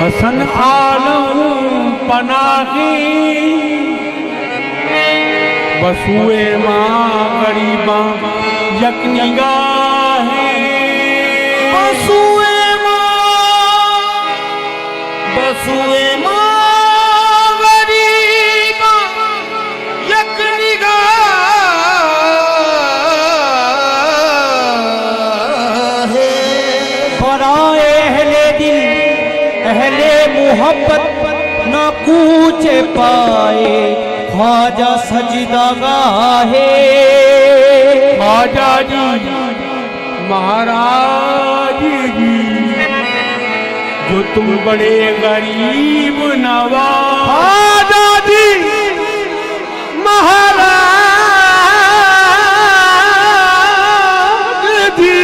हसन आलम पनाही बसुए माँ गरीबा यक निगाहे बसुए माँ गरीबा यक निगाहे बराए अहले दिल अहले मोहब्बत न कूचे पाए ख्वाजा सजदा गाहे ख्वाजा जी महाराज जी जो तुम बड़े गरीब नवाज ख्वाजा जी महाराज जी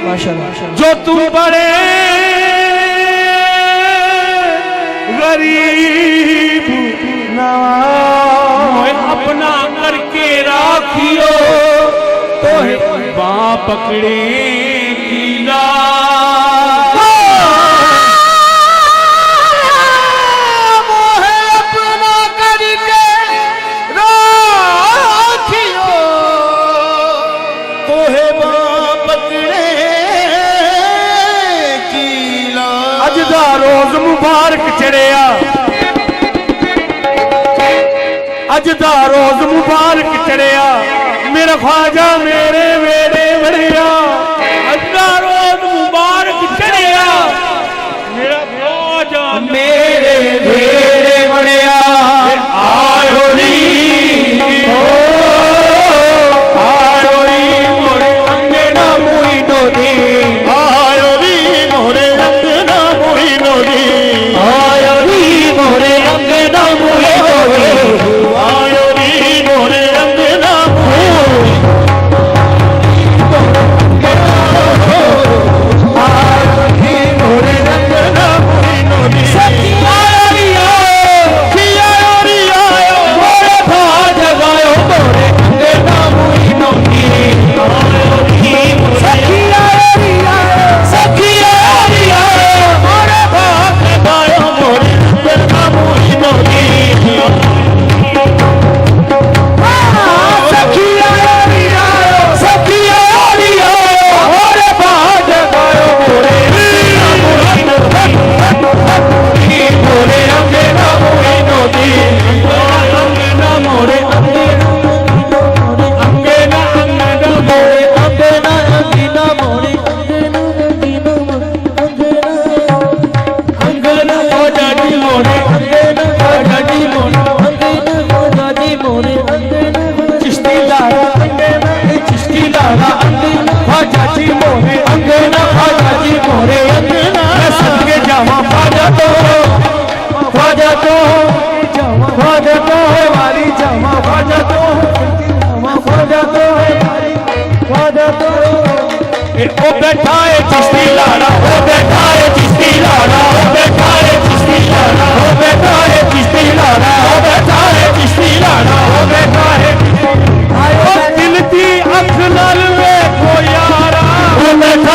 माशाल्लाह जो तुम बड़े गरीब नवाज अपना करके राखियो तो बाँ पकड़े कीला रोज मुबारक चढ़िया अज दा रोज मुबारक चढ़िया मेरा ख्वाजा मेरे वेड़े बढ़िया अज दा रोज मुबारक चढ़िया मेरा ख्वाजा मेरे वेड़े बढ़िया आयो मोरे अंगना मुई डोदी आयो री मोरे अंगना मुई डोदी आयो री मोरे अंगना मुई डोदी आयो री मोरे अंगना मुई आयो री मोरे अंगना मुई डोदी सखिया री आयो मोरे भाज गायो मोरे अंगना मुई डोदी आयो री सखिया री आयो मोरे भाज गायो मोरे अंगना मुई डोदी ओ बैठा है चिश्ती लाड़ा ओ बैठा है चिश्ती लाड़ा ओ बैठा है चिश्ती लाड़ा ओ बैठा है चिश्ती लाड़ा ओ बैठा है चिश्ती लाड़ा ओ बैठा है ओ दिल की अख नाल वे को यारा ओ बैठा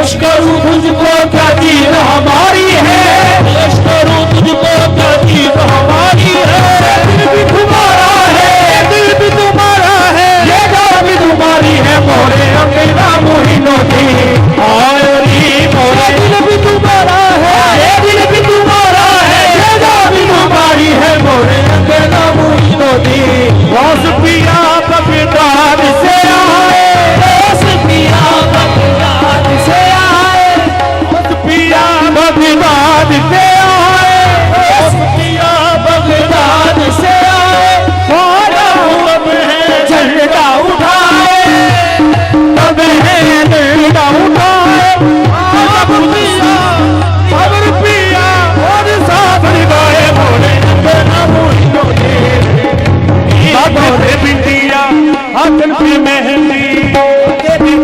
पेश करूं तुझको क्या चीज हमारी है, पेश करूं तुझको क्या चीज हमारी है। दिल भी तुम्हारा है, दिल भी तुम्हारा है, ये जान भी तुम्हारी है मोरे अकेला मोहिनुद्दीन। आए रे मोरे दिल भी तुम्हारा है, ये दिल भी तुम्हारा है, ये जान भी तुम्हारी है मोरे अकेला मोहिनुद्दीन। गौस पिया बगदाद से आए, गौस पिया बगदाद से आए, गौस पिया बगदाद से आए, गौस पिया बगदाद से आए। ख्वाजा अब है झंडा उठाए, अब है झंडा उठाए। खबर पिया और साबर गाए मोरे अकेला मोहिनुद्दीन। बिटिया आंगन पे मेहंदी,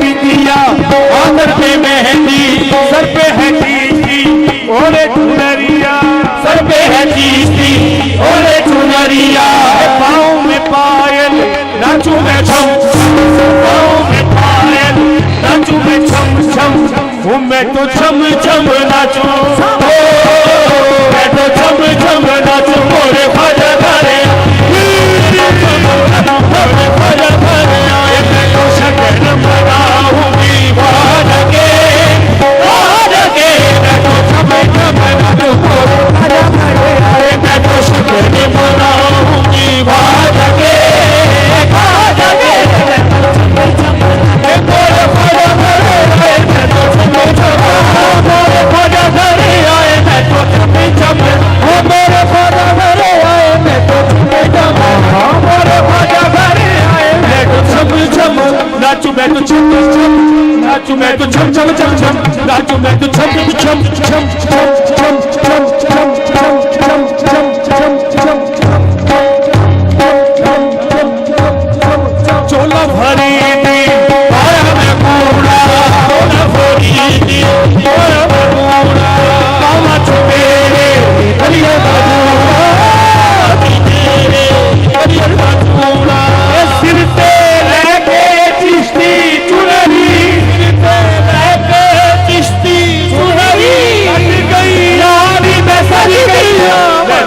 बिटिया आंगन पे मेहंदी, सर पे है चीस्ती ओरे चुनरिया, सर पे है चीस्ती ओरे चुनरिया। पाँव में पायल नाचू मैं छम, पाँव में पायल नाचू मैं छम छम, मैं तो छम छम नाचू, मैं तो छम छम नाचू मोरे ख्वाजा घरे। नाचू मैं तो छम छम, नाचू मैं तो छम छम छम छम, नाचू मैं तो छम छम छम छम छम छम छम छम छम छम छम छम। चोला भरी दी आया मैं कूड़ा, चोला भरी दी आया मैं कूड़ा, कामा छुपे हरिया बाजूड़ा, हरिया बाजूड़ा। सिर पे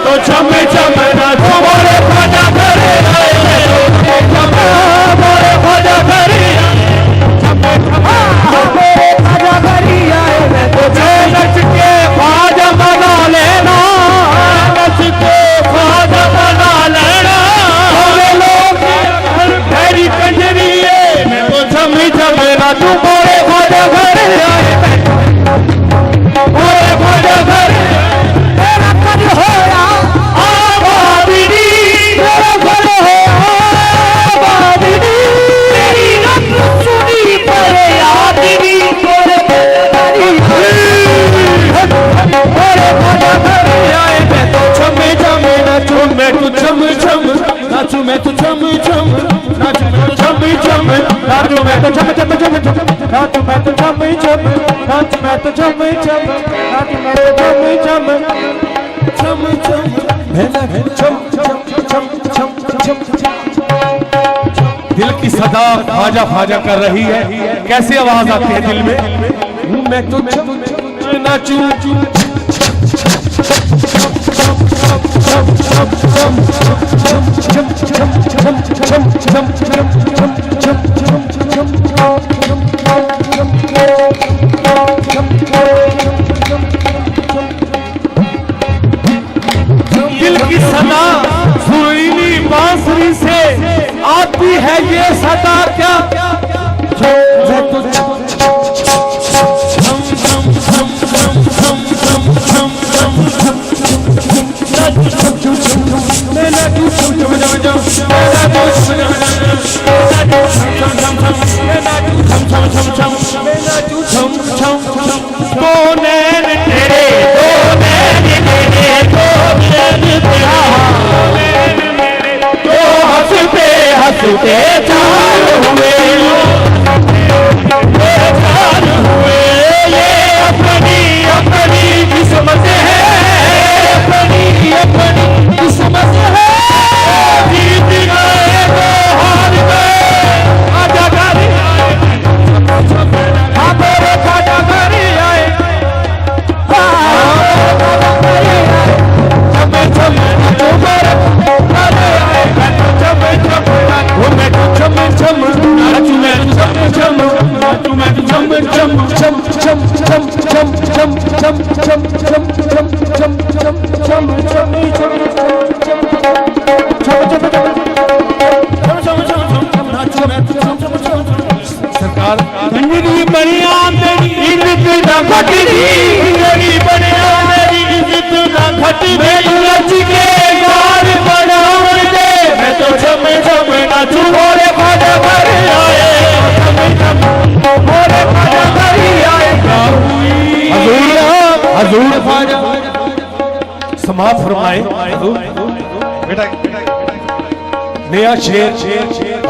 तो छम छम नाचू मोरे ख्वाजा घरे आए, मोरे ख्वाजा घरे मोरे ख्वाजा घरे आए। मैं तो नच के ख्वाजा बना लेना, नच के ख्वाजा बना लेना। लोग तेरी कंजरिए मैं तो छम छम नाचू मोरे ख्वाजा घरे आए, मोरे ख्वाजा घरे। नाचू मैं तो छम छम, नाचू मैं तो छम छम, नाचू मैं तो छम छम छम छम, नाचू मैं तो छम छम, नाचू मैं तो छम छम, नाचू मैं तो छम छम छम छम, मैं छम छम छम छम छम। दिल की सदा ख्वाजा ख्वाजा कर रही है, कैसे आवाज आती है दिल में। मैं तो छम नाचू दिल की सदा सुरीली बांसुरी से आती है ये सदा क्या, हंसते चार हुए, चार हुए। ये अपनी अपनी किस्मत है, अपनी अपनी किस्मत है। जीत गए तो हार गए, आजा घर आए, मेरे ख्वाजा घर चम चम चम चम चम चम चम चम सरकार मेरी बनिया मेरी इज्जत ना घटदी मेरी बनिया मेरी इज्जत ना घटदी मेरी नच के गार बनावन दे मैं तो झम झम नाचू मोरे भाजा भर आए मोरे भाजा भर आए हजूर हजूर समाप्त फरमाए बेटा नया शेर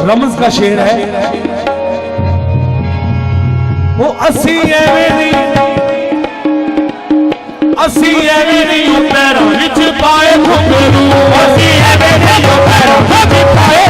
रमज का शेर है वो असी एवें नहीं पैरों विच पाए घुंघरू असी एवें नहीं पैरों विच पाए